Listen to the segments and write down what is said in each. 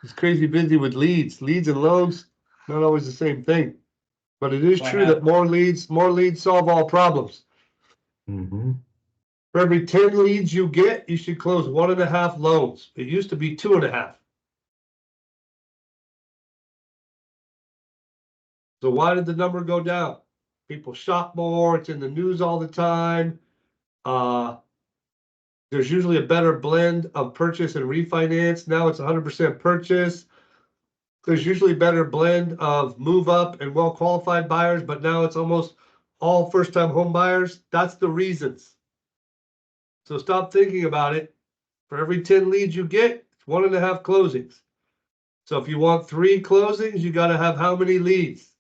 He's crazy busy with leads. Leads and loans, not always the same thing. But it is true that more leads solve all problems. Mm-hmm. For every 10 leads you get, you should close 1.5 loans. It used to be 2.5. So why did the number go down? People shop more. It's in the news all the time. There's usually a better blend of purchase and refinance. Now it's 100% purchase. There's usually a better blend of move up and well-qualified buyers, but now it's almost all first-time home buyers. That's the reasons. So stop thinking about it. For every 10 leads you get, it's 1.5 closings. So if you want 3 closings, you got to have how many leads?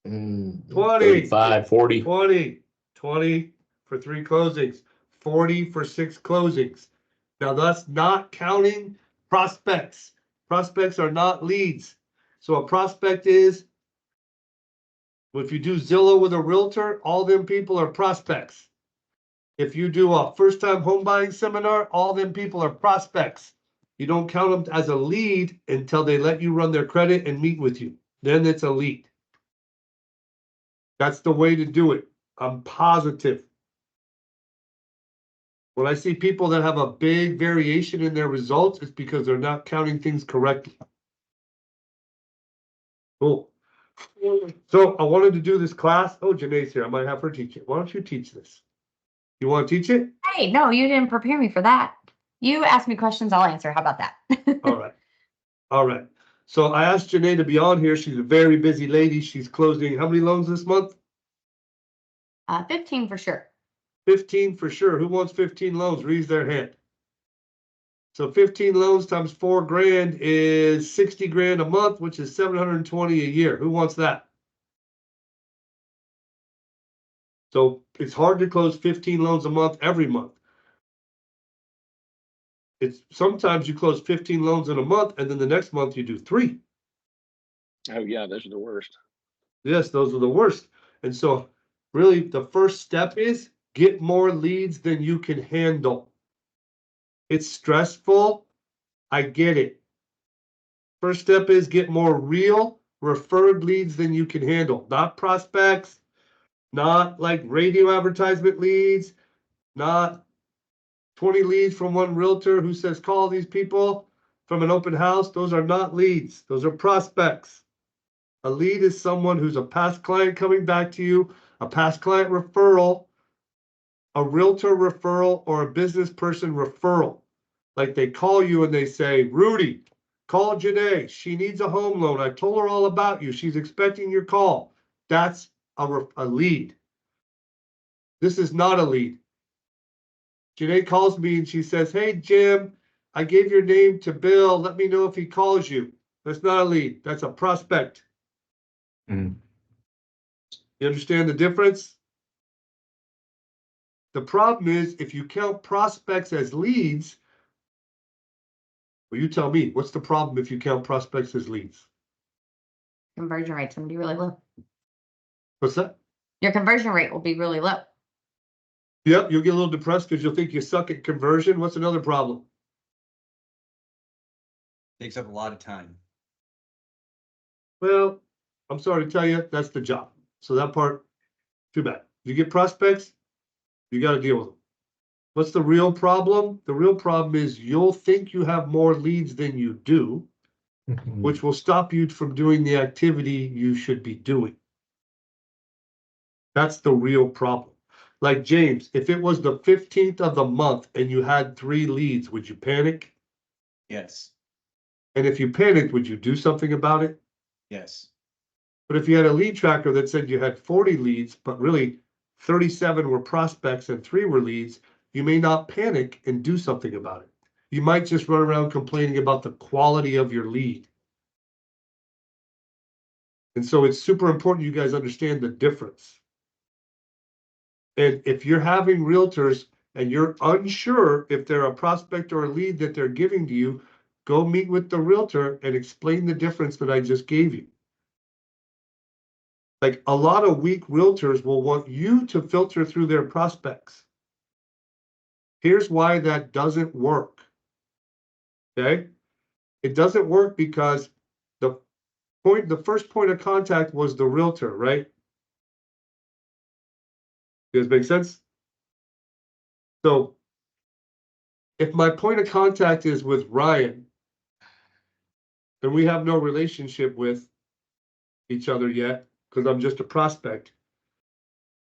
20, 35, 40. 20 for 3 closings, 40 for 6 closings. Now that's not counting prospects. Prospects are not leads. So a prospect is, if you do Zillow with a realtor, all them people are prospects. If you do a first-time home buying seminar, all them people are prospects. You don't count them as a lead until they let you run their credit and meet with you. Then it's a lead. That's the way to do it. I'm positive. When I see people that have a big variation in their results, it's because they're not counting things correctly. Cool. So I wanted to do this class. Oh, Janae's here. I might have her teach it. Why don't you teach this? You want to teach it? Hey, no, you didn't prepare me for that. You ask me questions, I'll answer. How about that? All right. All right. So I asked Janae to be on here. She's a very busy lady. She's closing how many loans this month? 15 for sure. 15 for sure. Who wants 15 loans? Raise their hand. So 15 loans times $4,000 is 60 grand a month, which is 720 a year. Who wants that? So it's hard to close 15 loans a month every month. It's sometimes you close 15 loans in a month, and then the next month you do 3. Oh yeah, those are the worst. Yes, those are the worst. And so really the first step is get more leads than you can handle. It's stressful. I get it. First step is get more real referred leads than you can handle. Not prospects, not like radio advertisement leads, not 20 leads from one realtor who says, call these people from an open house. Those are not leads. Those are prospects. A lead is someone who's a past client coming back to you, a past client referral, a realtor referral, or a business person referral. Like they call you and they say, Rudy, call Janae. She needs a home loan. I told her all about you. She's expecting your call. That's a lead. This is not a lead. Janae calls me and she says, hey, Jim, I gave your name to Bill. Let me know if he calls you. That's not a lead. That's a prospect. Mm. You understand the difference? The problem is if you count prospects as leads, well, you tell me, what's the problem if you count prospects as leads? Conversion rate's going to be really low. What's that? Your conversion rate will be really low. Yep, you'll get a little depressed because you'll think you suck at conversion. What's another problem? Takes up a lot of time. Well, I'm sorry to tell you, that's the job. So that part, too bad. You get prospects, you got to deal with them. What's the real problem? The real problem is you'll think you have more leads than you do, which will stop you from doing the activity you should be doing. That's the real problem. Like James, if it was the 15th of the month and you had 3 leads, would you panic? Yes. And if you panicked, would you do something about it? Yes. But if you had a lead tracker that said you had 40 leads, but really 37 were prospects and 3 were leads, you may not panic and do something about it. You might just run around complaining about the quality of your lead. And so it's super important you guys understand the difference. And if you're having realtors and you're unsure if they're a prospect or a lead that they're giving to you, go meet with the realtor and explain the difference that I just gave you. Like a lot of weak realtors will want you to filter through their prospects. Here's why that doesn't work. Okay? It doesn't work because the first point of contact was the realtor, right? Does this make sense? So if my point of contact is with Ryan, and we have no relationship with each other yet, because I'm just a prospect.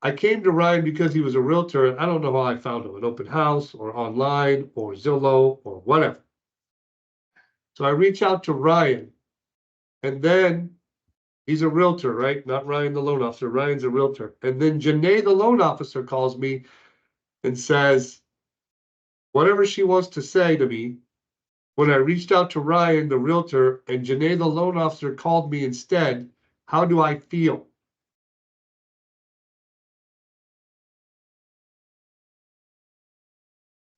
I came to Ryan because he was a realtor, and I don't know how I found him, an open house or online or Zillow or whatever. So I reach out to Ryan, and then he's a realtor, right? Not Ryan, the loan officer. Ryan's a realtor. And then Janae, the loan officer, calls me and says whatever she wants to say to me. When I reached out to Ryan, the realtor, and Janae, the loan officer, called me instead, how do I feel?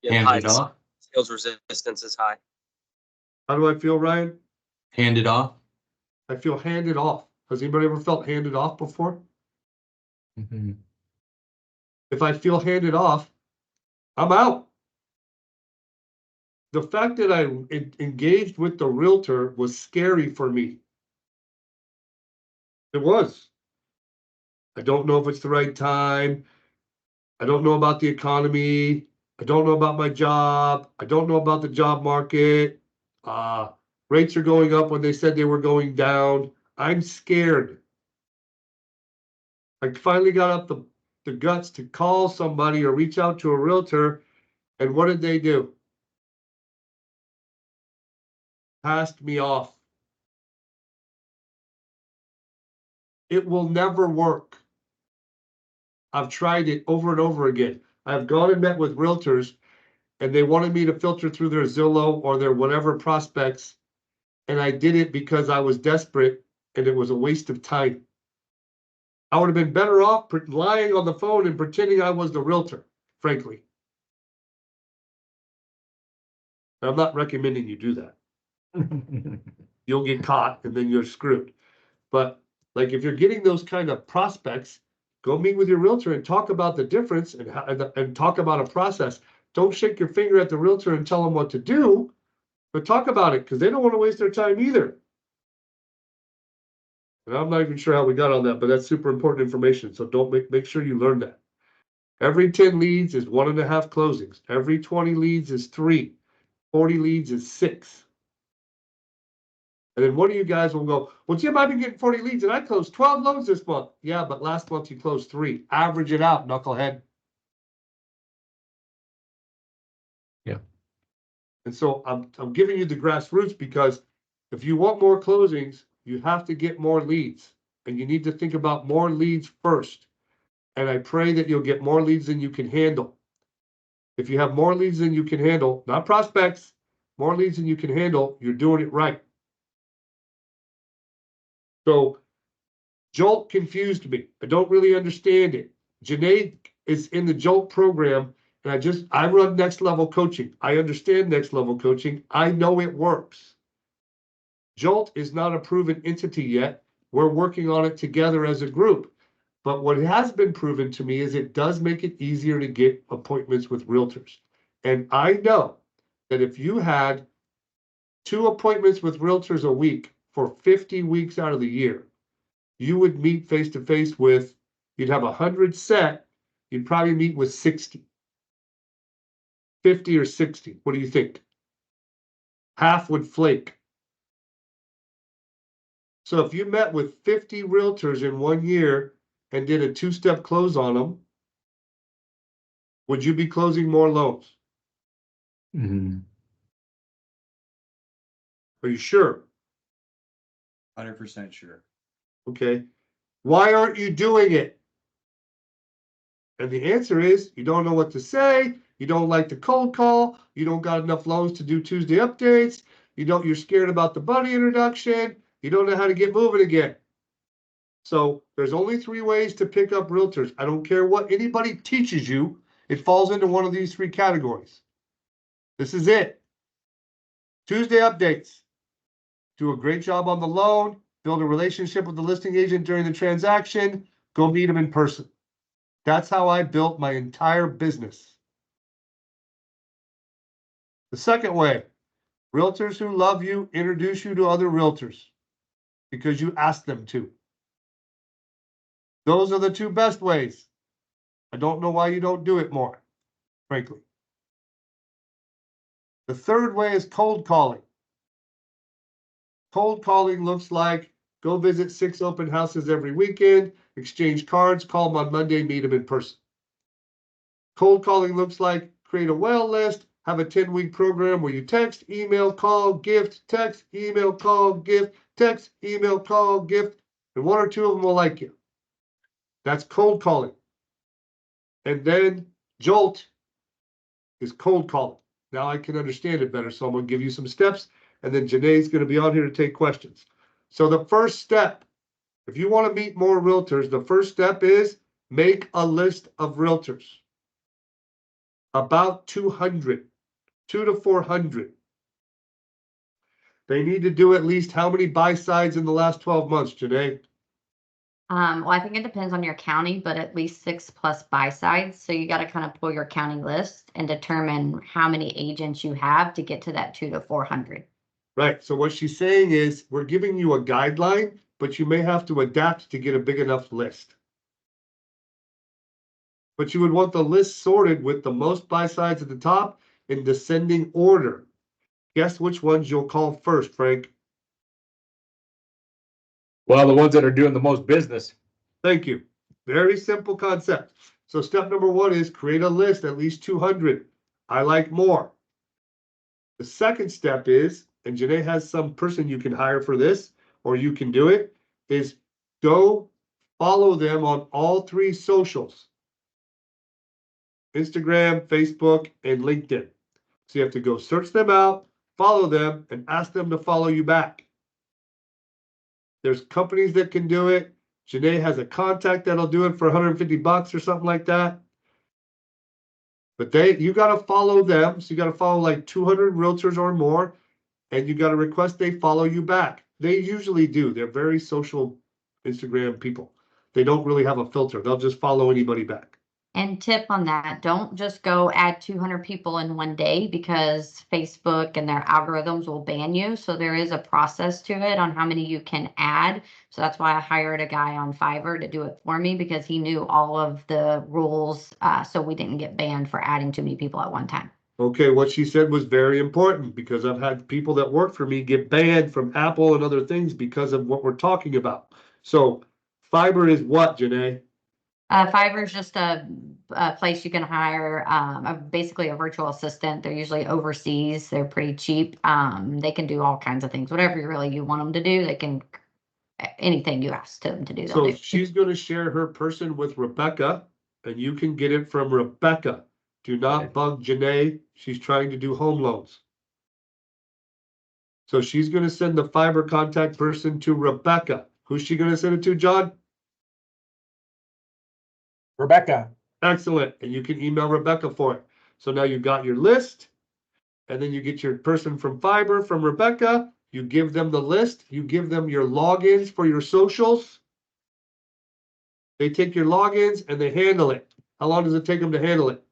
Hand it off, Sales resistance is high. How do I feel, Ryan? hand it off. I feel handed off. Has anybody ever felt handed off before? Mhm. If I feel handed off, I'm out. The fact that I engaged with the realtor was scary for me. It was. I don't know if it's the right time. I don't know about the economy. I don't know about my job. I don't know about the job market. Rates are going up when they said they were going down. I'm scared. I finally got up the guts to call somebody or reach out to a realtor. And what did they do? Passed me off. It will never work. I've tried it over and over again. I've gone and met with realtors and they wanted me to filter through their Zillow or their whatever prospects. And I did it because I was desperate and it was a waste of time. I would have been better off lying on the phone and pretending I was the realtor, frankly. And I'm not recommending you do that. You'll get caught and then you're screwed. But like if you're getting those kind of prospects, go meet with your realtor and talk about the difference and talk about a process. Don't shake your finger at the realtor and tell them what to do, but talk about it because they don't want to waste their time either. And I'm not even sure how we got on that, but that's super important information. So don't make sure you learn that. Every 10 leads is 1.5 closings. Every 20 leads is 3. 40 leads is 6. And then one of you guys will go, well, Jim, I've been getting 40 leads and I closed 12 loans this month. Yeah, but last month you closed 3. Average it out, knucklehead. Yeah. And so I'm giving you the grassroots because if you want more closings, you have to get more leads. And you need to think about more leads first. And I pray that you'll get more leads than you can handle. If you have more leads than you can handle, not prospects, more leads than you can handle, you're doing it right. So Jolt confused me. I don't really understand it. Janae is in the Jolt program, and I run next level coaching. I understand next level coaching. I know it works. Jolt is not a proven entity yet. We're working on it together as a group. But what has been proven to me is it does make it easier to get appointments with realtors. And I know that if you had 2 appointments with realtors a week for 50 weeks out of the year, you would meet face to face with, you'd have 100 set, you'd probably meet with 60. 50 or 60. What do you think? Half would flake. So if you met with 50 realtors in 1 year and did a 2-step close on them, would you be closing more loans? Mhm. Are you sure? 100% sure. Okay. Why aren't you doing it? And the answer is you don't know what to say. You don't like the cold call. You don't got enough loans to do Tuesday updates. You're scared about the buddy introduction. You don't know how to get moving again. So there's only 3 ways to pick up realtors. I don't care what anybody teaches you. It falls into one of these 3 categories. This is it. Tuesday updates. Do a great job on the loan. Build a relationship with the listing agent during the transaction. Go meet them in person. That's how I built my entire business. The second way, Realtors who love you introduce you to other realtors because you ask them to. Those are the two best ways. I don't know why you don't do it more, frankly. The third way is cold calling. Cold calling looks like go visit 6 open houses every weekend, exchange cards, call them on Monday, meet them in person. Cold calling looks like create a well list, have a 10-week program where you text, email, call, gift, text, email, call, gift, text, email, call, gift, and 1 or 2 of them will like you. That's cold calling. And then Jolt is cold calling. Now I can understand it better, so I'm going to give you some steps, and then Janae's going to be on here to take questions. So the first step, if you want to meet more realtors, the first step is make a list of realtors. About 200, 200 to 400. They need to do at least how many buy sides in the last 12 months, Janae? Well, I think it depends on your county, but at least 6+ buy sides. So you got to kind of pull your county list and determine how many agents you have to get to that 200 to 400. Right. So what she's saying is we're giving you a guideline, but you may have to adapt to get a big enough list. But you would want the list sorted with the most buy sides at the top in descending order. Guess which ones you'll call first, Frank? Well, the ones that are doing the most business. Thank you. Very simple concept. So step number 1 is create a list, at least 200. I like more. The second step is, and Janae has some person you can hire for this, or you can do it, is go follow them on all 3 socials. Instagram, Facebook, and LinkedIn. So you have to go search them out, follow them, and ask them to follow you back. There's companies that can do it. Janae has a contact that'll do it for $150 or something like that. But you got to follow them. So you got to follow like 200 realtors or more, and you got to request they follow you back. They usually do. They're very social Instagram people. They don't really have a filter. They'll just follow anybody back. And tip on that, don't just go add 200 people in one day because Facebook and their algorithms will ban you. So there is a process to it on how many you can add. So that's why I hired a guy on Fiverr to do it for me because he knew all of the rules. So we didn't get banned for adding too many people at one time. Okay, what she said was very important because I've had people that work for me get banned from Apple and other things because of what we're talking about. So Fiverr is what, Janae? Fiverr is just a place you can hire basically a virtual assistant. They're usually overseas. They're pretty cheap. They can do all kinds of things. Whatever you want them to do, they can anything you ask them to do, they'll So do. she's going to share her person with Rebecca, and you can get it from Rebecca. Do not bug Janae. She's trying to do home loans. So she's going to send the Fiverr contact person to Rebecca. Who's she going to send it to, John? Rebecca. Excellent. And you can email Rebecca for it. So now you've got your list, and then you get your person from Fiverr from Rebecca. You give them the list. You give them your logins for your socials. They take your logins and they handle it. How long does it take them to handle it?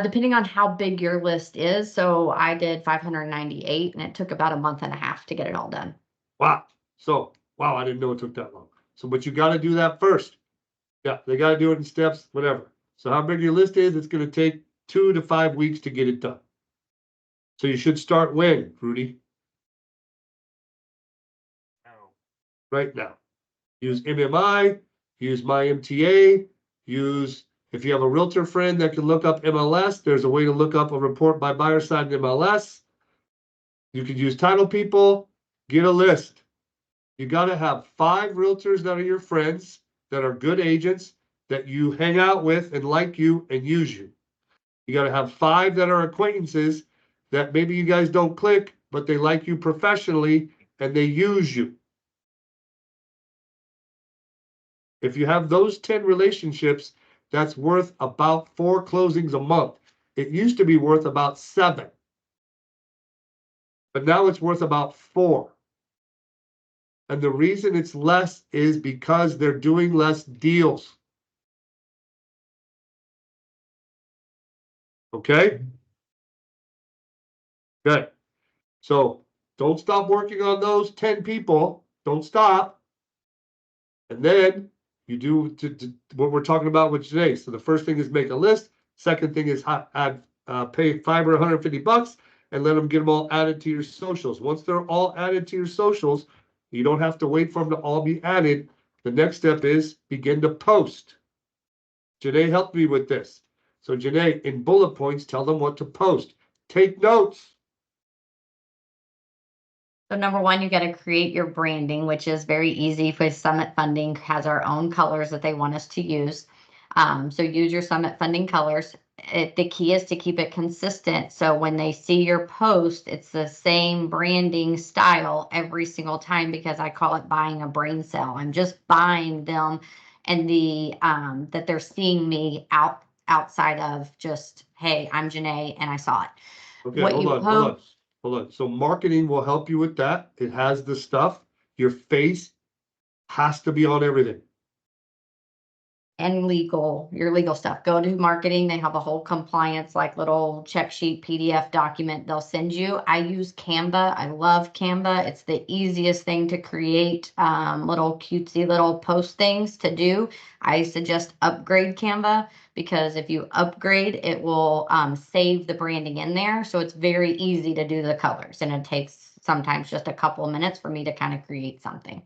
Depending on how big your list is. So I did 598 and it took about a month and a half to get it all done. Wow. So, wow, I didn't know it took that long. So, but you got to do that first. Yeah, they got to do it in steps, whatever. So how big your list is, it's going to take 2 to 5 weeks to get it done. So you should start when, Rudy? Right now. Use MMI, use MyMTA, if you have a realtor friend that can look up MLS, there's a way to look up a report by buyer side in MLS. You could use Title People, get a list. You got to have 5 realtors that are your friends, that are good agents, that you hang out with and like you and use you. You got to have 5 that are acquaintances that maybe you guys don't click, but they like you professionally and they use you. If you have those 10 relationships, that's worth about 4 closings a month. It used to be worth about 7, but now it's worth about 4. And the reason it's less is because they're doing less deals. Okay? Good. So don't stop working on those 10 people. Don't stop. And then you do what we're talking about with today. So the first thing is make a list. Second thing is pay Fiverr 150 bucks and let them get them all added to your socials. Once they're all added to your socials, you don't have to wait for them to all be added. The next step is begin to post. Janae helped me with this. So Janae, in bullet points, tell them what to post. Take notes. So number one, you got to create your branding, which is very easy for Summit Funding, has our own colors that they want us to use. So use your Summit Funding colors. The key is to keep it consistent. So when they see your post, it's the same branding style every single time, because I call it buying a brain cell. I'm just buying them, and that they're seeing me outside of just, hey, I'm Janae and I saw it. Okay, What hold you on, hold on. So marketing will help you with that. It has the stuff. Your face has to be on everything. And your legal stuff. Go to marketing. They have a whole compliance, like little check sheet PDF document they'll send you. I use Canva. I love Canva. It's the easiest thing to create little cutesy little post things to do. I suggest upgrade Canva, because if you upgrade, it will save the branding in there. So it's very easy to do the colors, and it takes sometimes just a couple of minutes for me to kind of create something.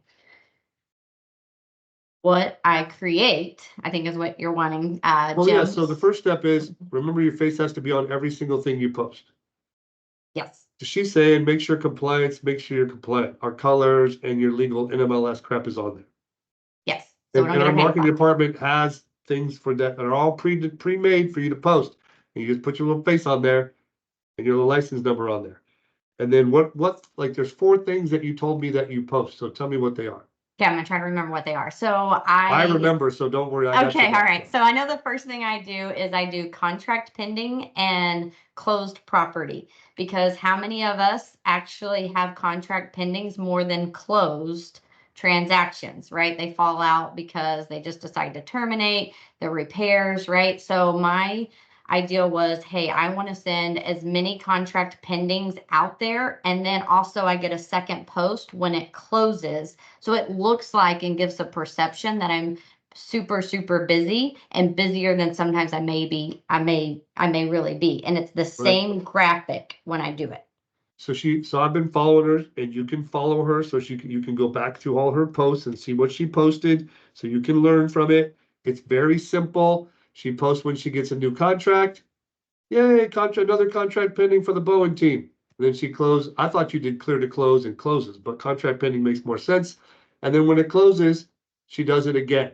What I create, I think, is what you're wanting, Well, yeah, Jim. so the first step is, remember your face has to be on every single thing you post. Yes. She's saying, make sure make sure you're compliant. Our colors and your legal NMLS crap is on there. Yes. So And our marketing department has things for that are all pre-made for you to post. And you just put your little face on there and your little license number on there. And then like there's 4 things that you told me that you post. So tell me what they are. Okay, I'm gonna try to remember what they are. So I remember, so don't worry. I got okay, you. all right. So I know the first thing I do is I do contract pending and closed property, because how many of us actually have contract pendings more than closed transactions, right? They fall out because they just decide to terminate the repairs, right? So my idea was, hey, I want to send as many contract pendings out there, and then also I get a second post when it closes, so it looks like and gives a perception that I'm super, super busy, and busier than sometimes I may really be. And it's the same graphic when I do it. So I've been following her, and you can follow her, so you can go back through all her posts and see what she posted, so you can learn from it. It's very simple. She posts when she gets a new contract. Yay, another contract pending for the Bowen team. And then she closed. I thought you did clear to close and closes, but contract pending makes more sense. And then when it closes, she does it again.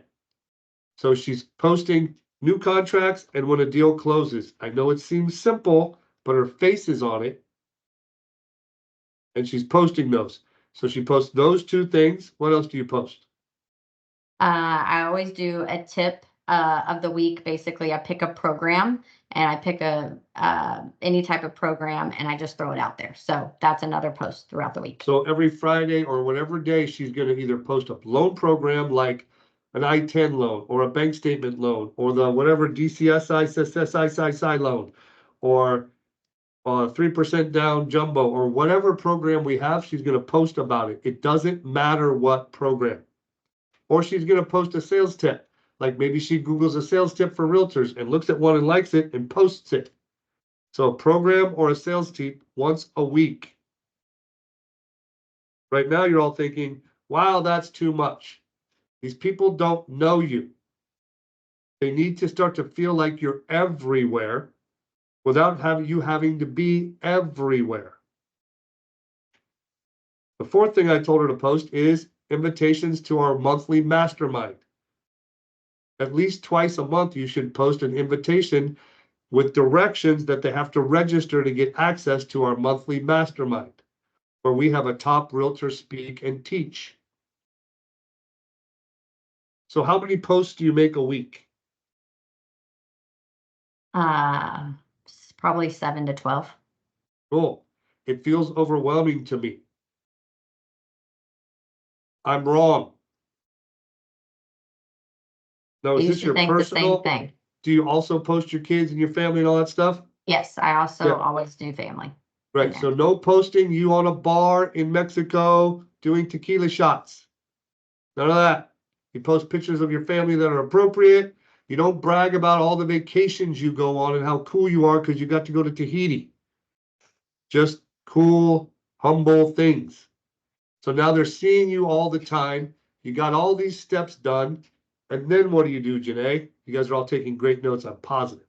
So she's posting new contracts and when a deal closes. I know it seems simple, but her face is on it. And she's posting those. So she posts those 2 things. What else do you post? I always do a tip of the week. Basically, I pick a program, and I pick any type of program, and I just throw it out there. So that's another post throughout the week. So every Friday or whatever day, she's going to either post a loan program like an I-10 loan or a bank statement loan or the whatever DCSI loan or 3% down jumbo or whatever program we have, she's going to post about it. It doesn't matter what program. Or she's going to post a sales tip. Like maybe she Googles a sales tip for realtors and looks at one and likes it and posts it. So a program or a sales tip once a week. Right now you're all thinking, wow, that's too much. These people don't know you. They need to start to feel like you're everywhere without having to be everywhere. The 4th thing I told her to post is invitations to our monthly mastermind. At least twice a month, you should post an invitation with directions that they have to register to get access to our monthly mastermind, where we have a top realtor speak and teach. So how many posts do you make a week? Probably 7 to 12. Cool. It feels overwhelming to me. I'm wrong. Now, is this your personal? The same thing. Do you also post your kids and your family and all that stuff? Yes, I also always do family. Right, so no posting you on a bar in Mexico doing tequila shots. None of that. You post pictures of your family that are appropriate. You don't brag about all the vacations you go on and how cool you are because you got to go to Tahiti. Just cool, humble things. So now they're seeing you all the time. You got all these steps done. And then what do you do, Janae? You guys are all taking great notes. I'm positive.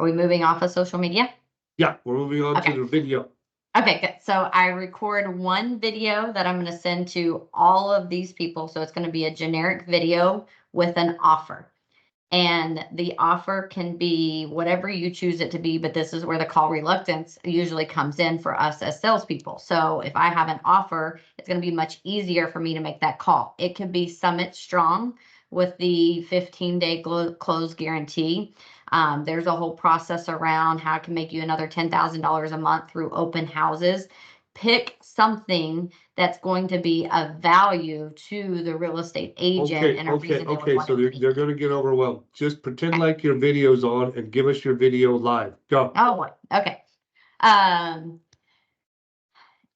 Are we moving off of social media? Yeah, we're moving on Okay. to the video. Okay, good. So I record one video that I'm going to send to all of these people. So it's going to be a generic video with an offer. And the offer can be whatever you choose it to be, but this is where the call reluctance usually comes in for us as salespeople. So if I have an offer, it's going to be much easier for me to make that call. It could be Summit Strong with the 15-day close guarantee. There's a whole process around how I can make you another $10,000 a month through open houses. Pick something that's going to be of value to the real estate agent and a reason they would want So to meet. they're gonna get overwhelmed. Just pretend like your video's on and give us your video live. Go. Oh boy. Okay.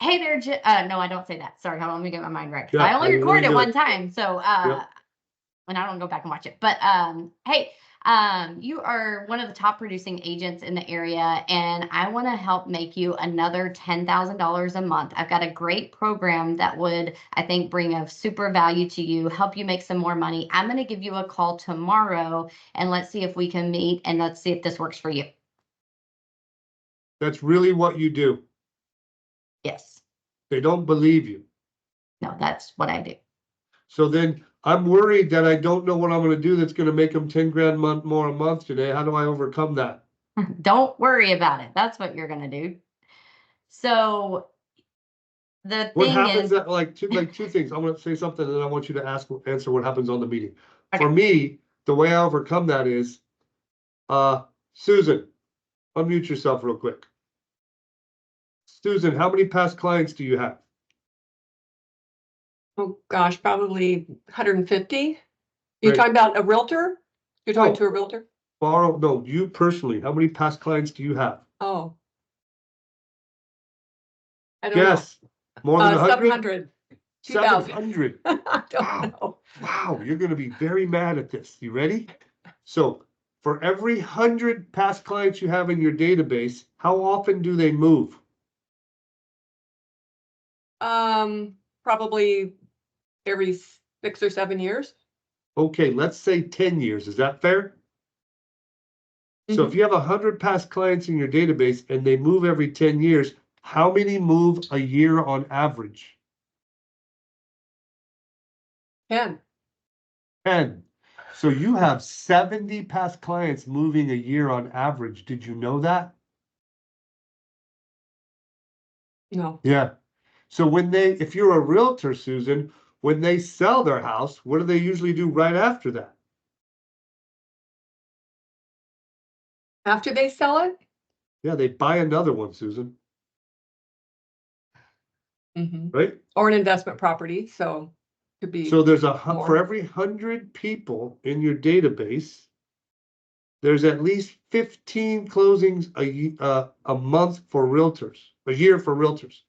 Hey there, no, I don't say that. Sorry, hold on, let me get my mind right. 'Cause Yeah, I only I recorded it really one do. time, so Yep. and I don't go back and watch it. But hey, you are one of the top producing agents in the area, and I want to help make you another $10,000 a month. I've got a great program that would, I think, bring a super value to you, help you make some more money. I'm going to give you a call tomorrow, and let's see if we can meet, and let's see if this works for you. That's really what you do. Yes. They don't believe you. No, that's what I do. So then I'm worried that I don't know what I'm gonna do that's gonna make them 10 grand more a month today. How do I overcome that? Don't worry about it. That's what you're going to do. So the What thing happens is, that like two things. I'm gonna say something and then I want you to answer what happens on the meeting. Okay. For me, the way I overcome that is, Susan, unmute yourself real quick. Susan, how many past clients do you have? Oh, gosh, probably 150. You're Great. talking about a realtor? You're talking No. to a realtor? No, you personally, how many past clients do you have? Oh. I don't know. Yes, more than 100? 700. 2,000. 700. I don't Wow. know. Wow, you're gonna be very mad at this. You ready? So for every 100 past clients you have in your database, how often do they move? Probably every 6 or 7 years. Okay, let's say 10 years. Is that fair? So if you have 100 past clients in your database and they move every 10 years, how many move a year on average? 10. 10. So you have 70 past clients moving a year on average. Did you know that? No. Yeah. So if you're a realtor, Susan, when they sell their house, what do they usually do right after that? After they sell it? Yeah, they buy another one, Susan, right? Or an investment property, so could be. So there's more. for every 100 people in your database, there's at least 15 closings a month for realtors, a year for realtors.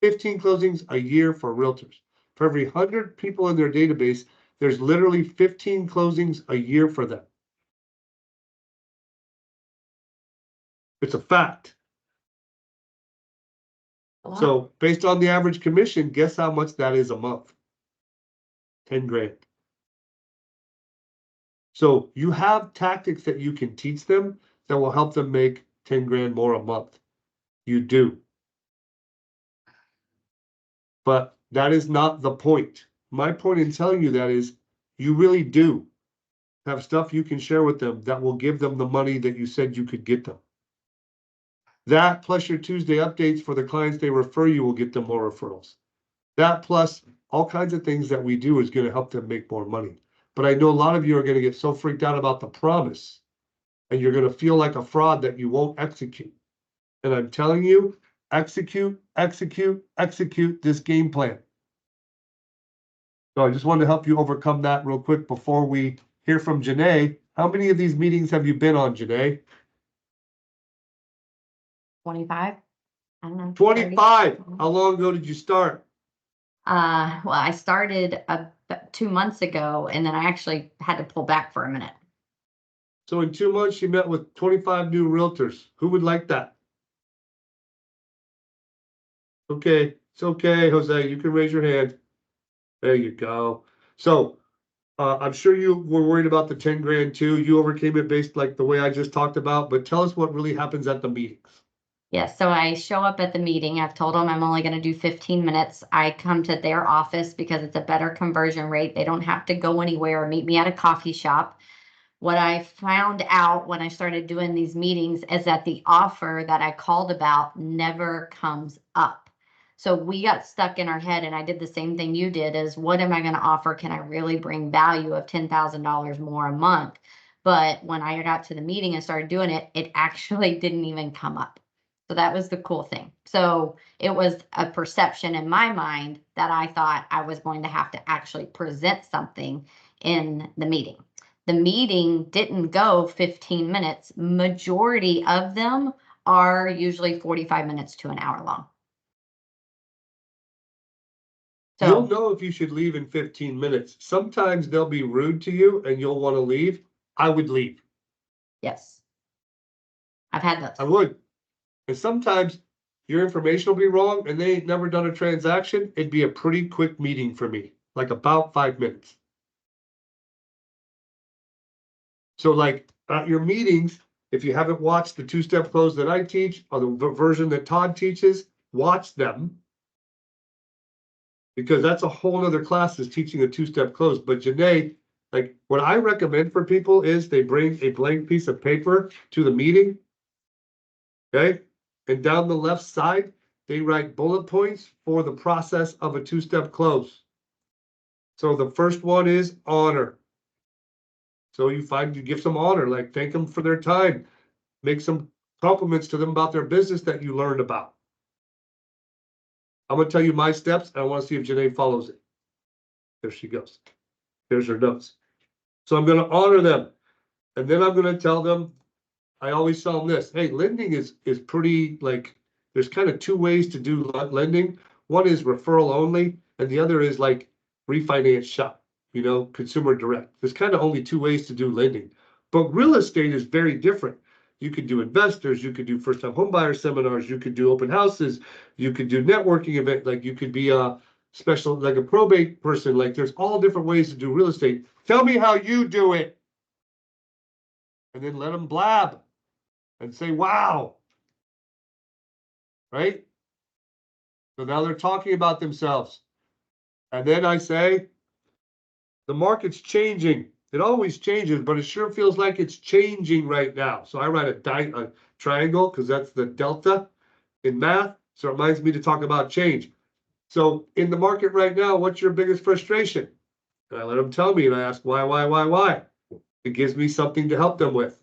15 closings a year for realtors. For every 100 people in their database, there's literally 15 closings a year for them. It's a fact. So based on the average commission, guess how much that is a month? 10 grand. So you have tactics that you can teach them that will help them make 10 grand more a month. You do. But that is not the point. My point in telling you that is you really do have stuff you can share with them that will give them the money that you said you could get them. That plus your Tuesday updates for the clients they refer you will get them more referrals. That plus all kinds of things that we do is going to help them make more money. But I know a lot of you are going to get so freaked out about the promise and you're going to feel like a fraud that you won't execute. And I'm telling you, execute this game plan. So I just wanted to help you overcome that real quick before we hear from Janae. How many of these meetings have you been on, Janae? 25? I don't know. 30. 25. How long ago did you start? Well, I started about 2 months ago, and then I actually had to pull back for a minute. So in 2 months, you met with 25 new realtors. Who would like that? Okay, it's okay, Jose, you can raise your hand. There you go. So, I'm sure you were worried about the 10 grand too. You overcame it based like the way I just talked about, but tell us what really happens at the meetings. Yes, so I show up at the meeting. I've told them I'm only going to do 15 minutes. I come to their office because it's a better conversion rate. They don't have to go anywhere or meet me at a coffee shop. What I found out when I started doing these meetings is that the offer that I called about never comes up. So we got stuck in our head, and I did the same thing you did, is what am I going to offer? Can I really bring value of $10,000 more a month? But when I got to the meeting and started doing it, it actually didn't even come up. So that was the cool thing. So it was a perception in my mind that I thought I was going to have to actually present something in the meeting. The meeting didn't go 15 minutes. Majority of them are usually 45 minutes to an hour long. You'll So know if you should leave in 15 minutes. Sometimes they'll be rude to you and you'll want to leave. I would leave. yes, I've had those. I would. And sometimes your information will be wrong and they ain't never done a transaction. It'd be a pretty quick meeting for me, like about 5 minutes. So like at your meetings, if you haven't watched the two-step close that I teach or the version that Todd teaches, watch them. Because that's a whole nother class is teaching a two-step close. But Janae, like what I recommend for people is they bring a blank piece of paper to the meeting. Okay, and down the left side, they write bullet points for the process of a two-step close. So the first one is honor. So you give some honor, like thank them for their time, make some compliments to them about their business that you learned about. I'm gonna tell you my steps, and I want to see if Janae follows it. There she goes. Here's her notes. So I'm gonna honor them, and then I'm gonna tell them, I always tell them this, hey, lending is pretty like, there's kind of two ways to do lending. One is referral only, and the other is like refinance shop, consumer direct. There's kind of only two ways to do lending. But real estate is very different. You could do investors, you could do first-time homebuyer seminars, you could do open houses, you could do networking event, like you could be a special, like a probate person. Like there's all different ways to do real estate. Tell me how you do it. And then let them blab and say, wow. Right? So now they're talking about themselves. And then I say, the market's changing. It always changes, but it sure feels like it's changing right now. So I write a triangle because that's the delta in math. So it reminds me to talk about change. So in the market right now, what's your biggest frustration? And I let them tell me and I ask why? It gives me something to help them with.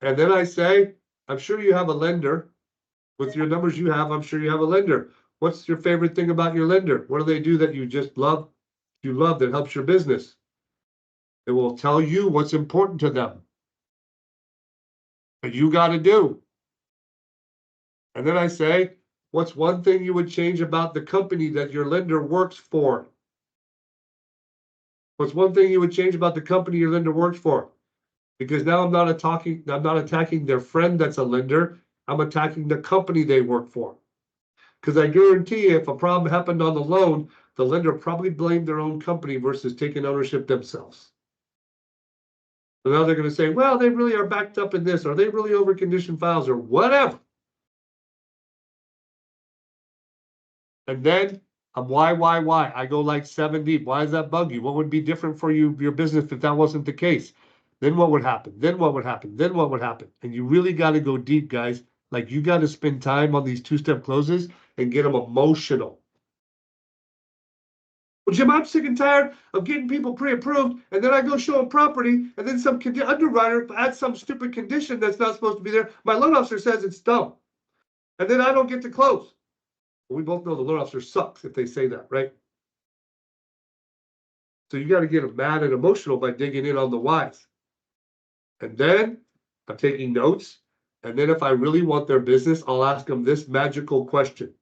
And then I say, I'm sure you have a lender. With your numbers you have, I'm sure you have a lender. What's your favorite thing about your lender? What do they do that you just love? You love that helps your business. It will tell you what's important to them. But you got to do. And then I say, what's one thing you would change about the company that your lender works for? What's one thing you would change about the company your lender works for? Because now I'm not attacking their friend that's a lender. I'm attacking the company they work for. Because I guarantee you, if a problem happened on the loan, the lender probably blamed their own company versus taking ownership themselves. So now they're going to say, well, they really are backed up in this, or they really over conditioned files, or whatever. And then why? I go like 7 deep. Why does that bug you? What would be different for you, your business, if that wasn't the case? Then what would happen? Then what would happen? Then what would happen? And you really got to go deep, guys. Like you got to spend time on these two-step closes and get them emotional. Well, Jim, I'm sick and tired of getting people pre-approved, and then I go show them property, and then some underwriter adds some stupid condition that's not supposed to be there. My loan officer says it's dumb, and then I don't get to close. Well, we both know the loan officer sucks if they say that, right? So you got to get them mad and emotional by digging in on the whys. And then I'm taking notes, And then if I really want their business, I'll ask them this magical question.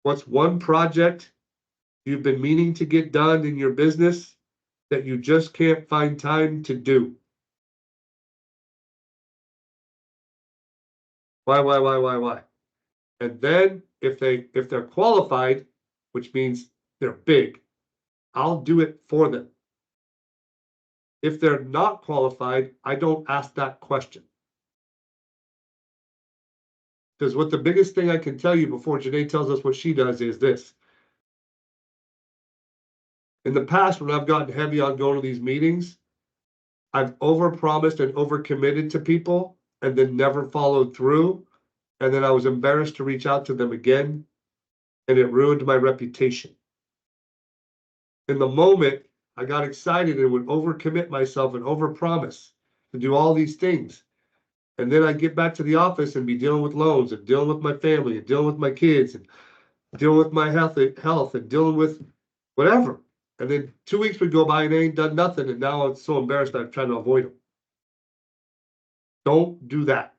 What's one project you've been meaning to get done in your business that you just can't find time to do? Why? And then if they're qualified, which means they're big, I'll do it for them. If they're not qualified, I don't ask that question. Because what the biggest thing I can tell you before Janae tells us what she does is this. In the past, when I've gotten heavy on going to these meetings, I've overpromised and overcommitted to people and then never followed through. And then I was embarrassed to reach out to them again, and it ruined my reputation. In the moment, I got excited and would overcommit myself and overpromise to do all these things. And then I'd get back to the office and be dealing with loans and dealing with my family and dealing with my kids and dealing with my health and dealing with whatever. And then 2 weeks would go by and I ain't done nothing. And now I'm so embarrassed I'm trying to avoid them. Don't do that.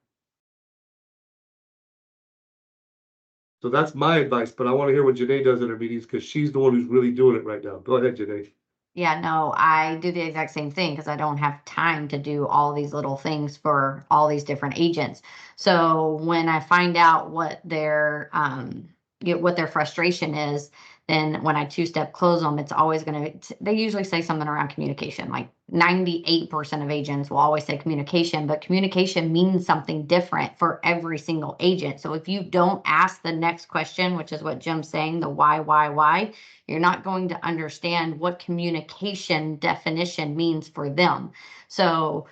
So that's my advice, but I want to hear what Janae does at her meetings because she's the one who's really doing it right now. Go ahead, Janae. Yeah, no, I do the exact same thing because I don't have time to do all these little things for all these different agents. So when I find out what their frustration is, then when I two-step close them, it's always they usually say something around communication. Like 98% of agents will always say communication, but communication means something different for every single agent. So if you don't ask the next question, which is what Jim's saying, the why, you're not going to understand what communication definition means for them. So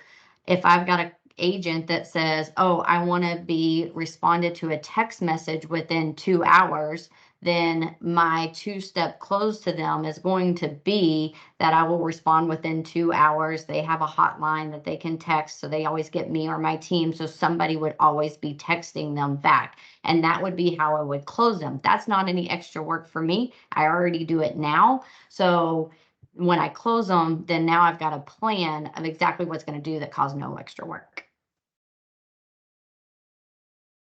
if I've got an agent that says, oh, I want to be responded to a text message within 2 hours, then my two-step close to them is going to be that I will respond within 2 hours. They have a hotline that they can text, so they always get me or my team. So somebody would always be texting them back. And that would be how I would close them. That's not any extra work for me. I already do it now. So when I close them, then now I've got a plan of exactly what's going to do that cause no extra work.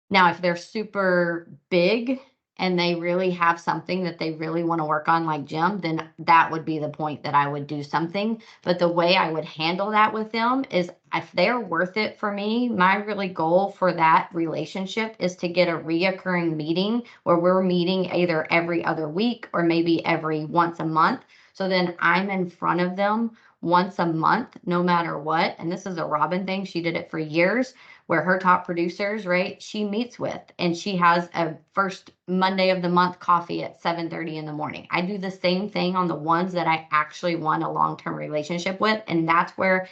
Now, if they're super big and they really have something that they really want to work on, like Jim, then that would be the point that I would do something. But the way I would handle that with them is if they're worth it for me, my really goal for that relationship is to get a reoccurring meeting where we're meeting either every other week or maybe every once a month. So then I'm in front of them once a month, no matter what. And this is a Robin thing. She did it for years, where her top producers, right, she meets with, and she has a first Monday of the month coffee at 7:30 in the morning. I do the same thing on the ones that I actually want a long-term relationship with. And that's where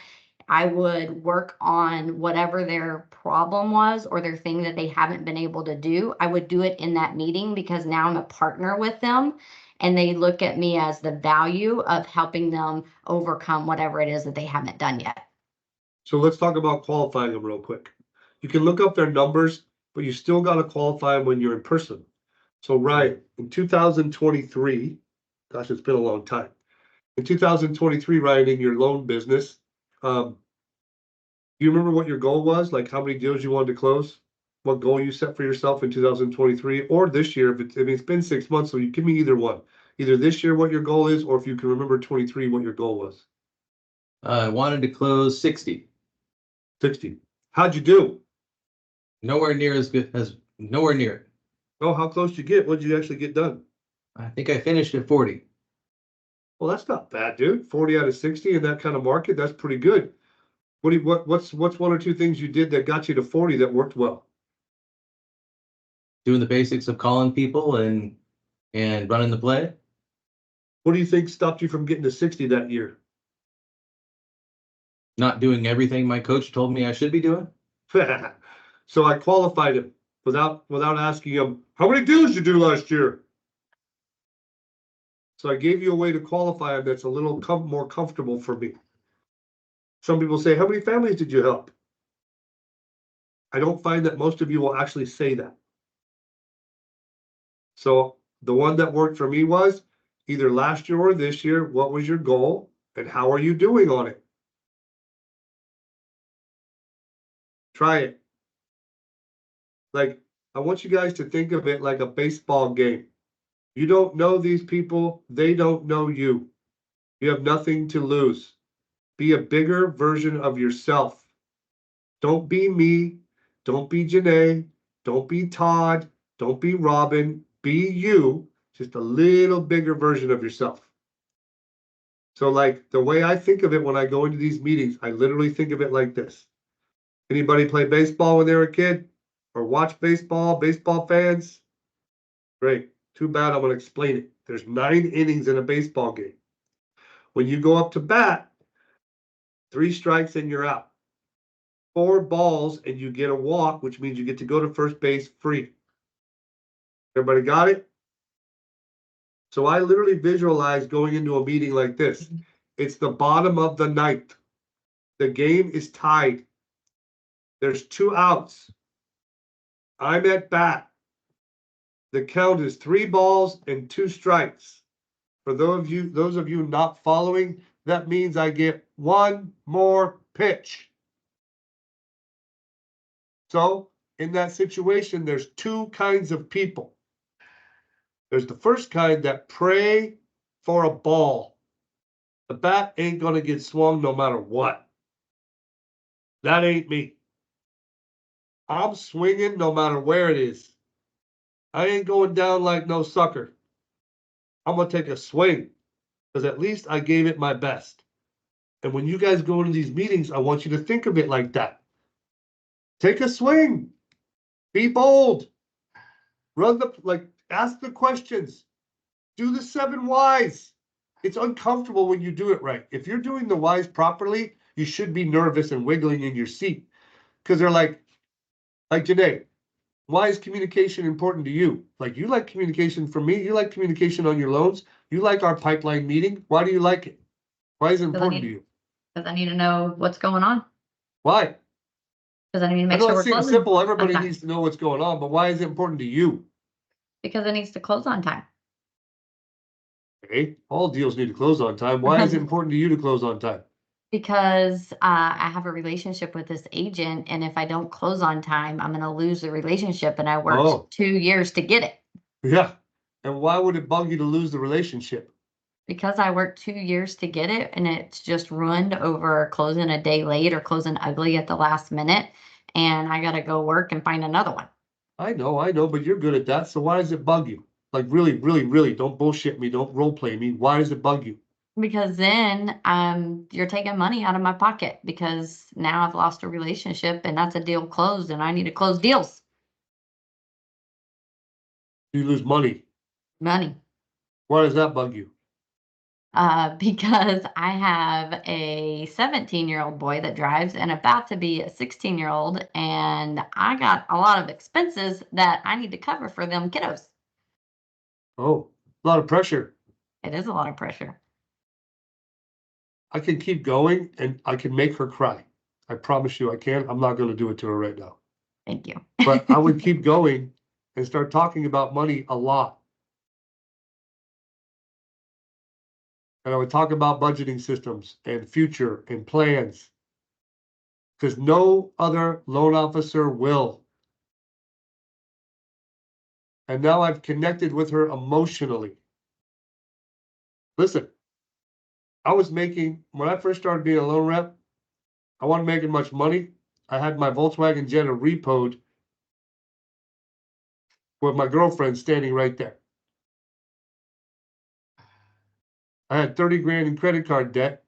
I would work on whatever their problem was or their thing that they haven't been able to do. I would do it in that meeting because now I'm a partner with them and they look at me as the value of helping them overcome whatever it is that they haven't done yet. So let's talk about qualifying them real quick. You can look up their numbers, but you still got to qualify them when you're in person. So right, in 2023, gosh, it's been a long time. In 2023, Ryan, in your loan business, do you remember what your goal was? Like how many deals you wanted to close? What goal you set for yourself in 2023 or this year? It's been 6 months, so you give me either one. Either this year what your goal is, or if you can remember 23 what your goal was. I wanted to close 60. 60. How'd you do? Nowhere near as good as nowhere near it. Oh, how close did you get? What did you actually get done? I think I finished at 40. Well, that's not bad, dude. 40 out of 60 in that kind of market, that's pretty good. What's one or two things you did that got you to 40 that worked well? Doing the basics of calling people and running the play. What do you think stopped you from getting to 60 that year? Not doing everything my coach told me I should be doing. So I qualified him without asking him, how many deals you do last year? So I gave you a way to qualify him that's a little more comfortable for me. Some people say, how many families did you help? I don't find that most of you will actually say that. So the one that worked for me was either last year or this year, what was your goal and how are you doing on it? Try it. Like, I want you guys to think of it like a baseball game. You don't know these people, they don't know you. You have nothing to lose. Be a bigger version of yourself. Don't be me. Don't be Janae. Don't be Todd. Don't be Robin. Be you, just a little bigger version of yourself. So like the way I think of it when I go into these meetings, I literally think of it like this. Anybody play baseball when they were a kid? Or watch baseball, baseball fans? Great. Too bad I'm going to explain it. There's 9 innings in a baseball game. When you go up to bat, 3 strikes and you're out. 4 balls and you get a walk, which means you get to go to first base free. Everybody got it? So I literally visualize going into a meeting like this. It's the bottom of the ninth. The game is tied. There's 2 outs. I'm at bat. The count is 3 balls and 2 strikes. For those of you not following, that means I get 1 more pitch. So in that situation, there's 2 kinds of people. There's the first kind that pray for a ball. The bat ain't gonna get swung no matter what. That ain't me. I'm swinging no matter where it is. I ain't going down like no sucker. I'm gonna take a swing because at least I gave it my best. And when you guys go into these meetings, I want you to think of it like that. Take a swing. Be bold. Ask the questions. Do the 7 whys. It's uncomfortable when you do it right. If you're doing the whys properly, you should be nervous and wiggling in your seat. Because they're like Janae, why is communication important to you? Like, you like communication from me. You like communication on your loans. You like our pipeline meeting. Why do you like it? Why is it important to you? Because I need to know what's going on. Why? Because I need to I make know sure it we're seems closing simple. Everybody on time. needs to know what's going on, but why is it important to you? Because it needs to close on time. Okay, all deals need to close on time. Why is it important to you to close on time? Because I have a relationship with this agent, and if I don't close on time, I'm going to lose the relationship. And I worked Oh. 2 years to get it. Yeah. And why would it bug you to lose the relationship? Because I worked 2 years to get it, and it's just ruined over closing a day late or closing ugly at the last minute. And I got to go work and find another one. I know, but you're good at that. So why does it bug you? Like, really, really, really, don't bullshit me. Don't role play me. Why does it bug you? Because then you're taking money out of my pocket because now I've lost a relationship and that's a deal closed and I need to close deals. You lose money. Money. Why does that bug you? Because I have a 17-year-old boy that drives and about to be a 16-year-old, and I got a lot of expenses that I need to cover for them kiddos. Oh, a lot of pressure. It is a lot of pressure. I can keep going and I can make her cry. I promise you I can. I'm not going to do it to her right now. Thank you. But I would keep going and start talking about money a lot. And I would talk about budgeting systems and future and plans. Because no other loan officer will. And now I've connected with her emotionally. Listen, I was making, when I first started being a loan rep, I wasn't making much money. I had my Volkswagen Jetta repoed with my girlfriend standing right there. I had 30 grand in credit card debt.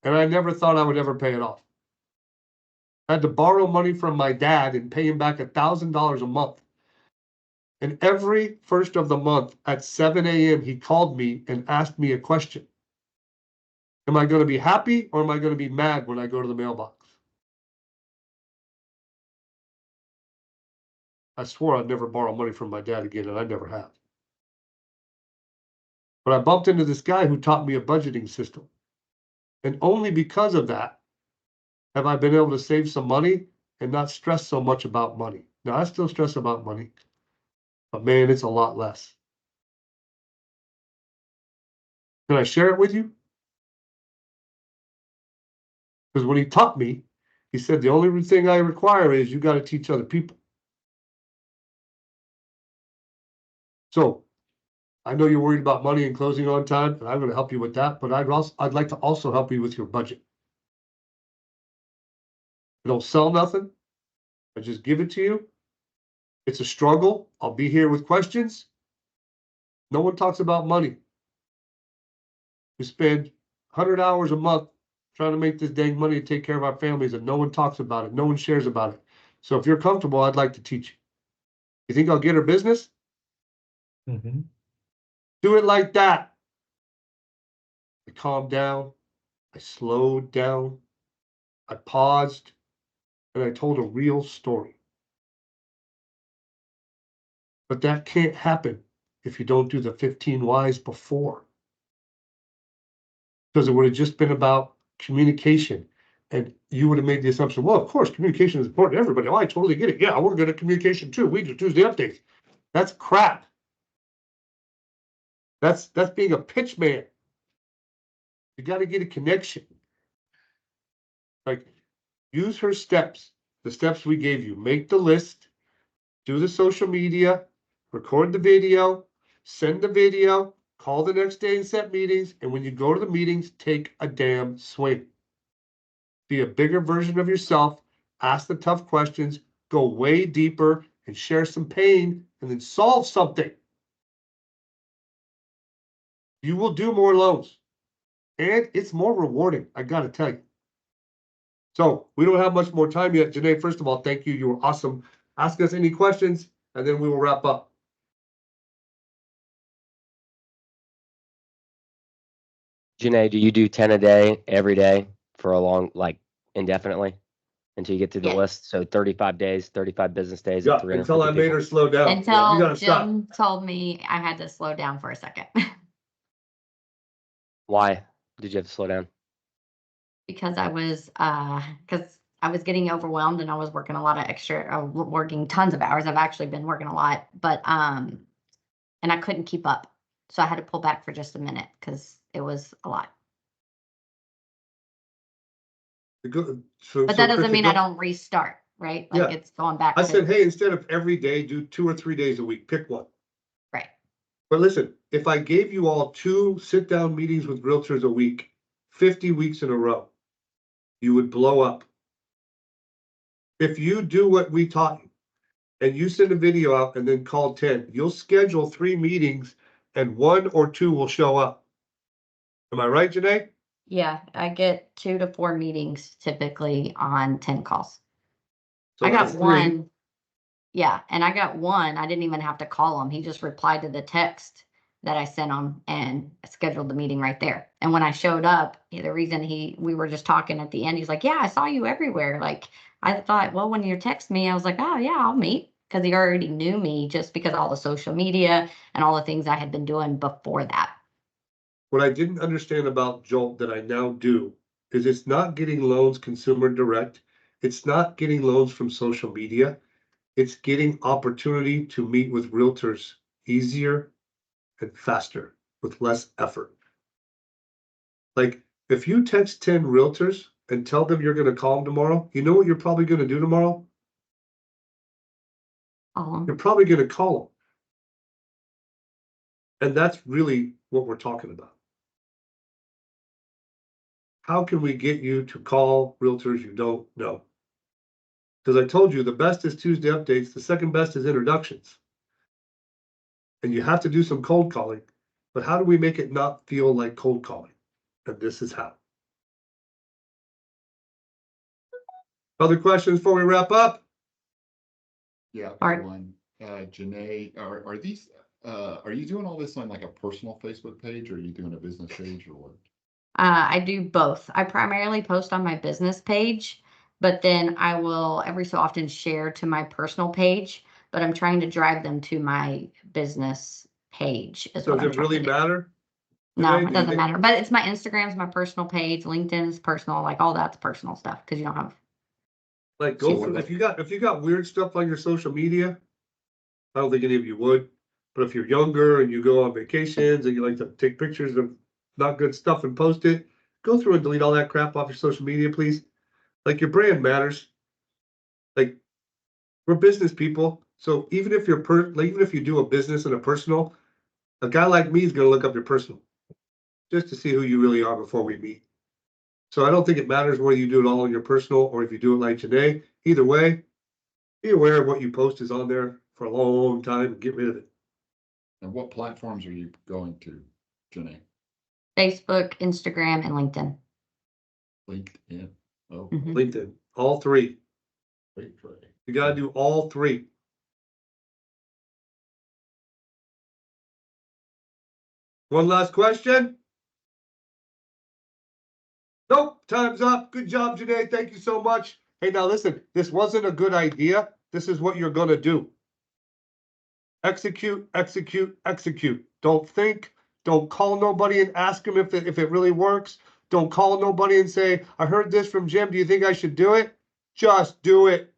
And I never thought I would ever pay it off. I had to borrow money from my dad and pay him back $1,000 a month. And every first of the month at 7 a.m., he called me and asked me a question. Am I going to be happy or am I going to be mad when I go to the mailbox? I swore I'd never borrow money from my dad again, and I never have. But I bumped into this guy who taught me a budgeting system. And only because of that have I been able to save some money and not stress so much about money. Now, I still stress about money, but man, it's a lot less. Can I share it with you? Because when he taught me, he said, the only thing I require is you got to teach other people. So I know you're worried about money and closing on time, and I'm going to help you with that, but I'd like to also help you with your budget. I don't sell nothing. I just give it to you. It's a struggle. I'll be here with questions. No one talks about money. We spend 100 hours a month trying to make this dang money to take care of our families, and no one talks about it. No one shares about it. So if you're comfortable, I'd like to teach you. You think I'll get her business? Mhm. Do it like that. I calmed down. I slowed down. I paused, and I told a real story. But that can't happen if you don't do the 15 whys before. Because it would have just been about communication. And you would have made the assumption, well, of course, communication is important to everybody. Oh, I totally get it. Yeah, we're good at communication too. We just Tuesday updates. That's crap. That's being a pitch man. You got to get a connection. Like, use her steps, the steps we gave you. Make the list, do the social media, record the video, send the video, call the next day and set meetings. And when you go to the meetings, take a damn swing. Be a bigger version of yourself, ask the tough questions, go way deeper and share some pain and then solve something. You will do more loans and it's more rewarding. I got to tell you. So we don't have much more time yet. Janae, first of all, thank you. You were awesome. Ask us any questions and then we will wrap up. Janae, do you do 10 a day every day for a long, like indefinitely until you get through the Yeah. list? So 35 days, 35 business days Yeah, at until 350 I made people. her slow down. You Until gotta stop. Jim told me I had to slow down for a second. Why did you have to slow down? Because I was getting overwhelmed and I was working a lot of extra, working tons of hours. I've actually been working a lot, but and I couldn't keep up. So I had to pull back for just a minute because it was a lot. So, But that doesn't Kristen, mean I don't restart, right? Like Yeah. it's going back I to said, hey, instead of every day, do 2 or 3 days a week. Pick one. right. But listen, if I gave you all 2 sit-down meetings with realtors a week, 50 weeks in a row, you would blow up. If you do what we taught you and you send a video out and then call 10, you'll schedule 3 meetings and 1 or 2 will show up. Am I right, Janae? Yeah, I get 2 to 4 meetings typically on 10 calls. So I got that's 3. one. Yeah, and I got one. I didn't even have to call him. He just replied to the text that I sent him and scheduled the meeting right there. And when I showed up, the reason we were just talking at the end, he's like, "Yeah, I saw you everywhere." Like I thought, well, when you text me, I was like, "Oh yeah, I'll meet," because he already knew me just because of all the social media and all the things I had been doing before that. What I didn't understand about Jolt that I now do is it's not getting loans consumer direct. It's not getting loans from social media. It's getting opportunity to meet with realtors easier and faster with less effort. Like if you text 10 realtors and tell them you're going to call them tomorrow, you know what you're probably going to do tomorrow? You're probably going to call them. And that's really what we're talking about. How can we get you to call realtors you don't know? Because I told you the best is Tuesday updates, the second best is introductions. And you have to do some cold calling. But how do we make it not feel like cold calling? And this is how. Other questions before we wrap up? Yeah, Art. one. Janae, are you doing all this on like a personal Facebook page or are you doing a business page or what? I do both. I primarily post on my business page, but then I will every so often share to my personal page, but I'm trying to drive them to my business page is So what does I'm it trying really to do. matter? No, Janae, it do you doesn't think- matter. But it's my Instagram's my personal page, LinkedIn's personal, like all that's personal stuff because you don't have Like So go what through, about- if you got weird stuff on your social media, I don't think any of you would. But if you're younger and you go on vacations and you like to take pictures of not good stuff and post it, go through and delete all that crap off your social media, please. Like, your brand matters. Like, we're business people. So even if you're like, even if you do a business and a personal, a guy like me is gonna look up your personal just to see who you really are before we meet. So I don't think it matters whether you do it all on your personal or if you do it like Janae. Either way, be aware of what you post is on there for a long time and get rid of it. And what platforms are you going to, Janae? Facebook, Instagram, and LinkedIn. LinkedIn? Oh, Mhm. LinkedIn, all three. wait for it. You gotta do all three. One last question? Nope, time's up. Good job, Janae. Thank you so much. Hey, now listen, this wasn't a good idea. This is what you're gonna do. Execute, execute, execute. Don't think, don't call nobody and ask them if it really works. Don't call nobody and say, I heard this from Jim. Do you think I should do it? Just do it.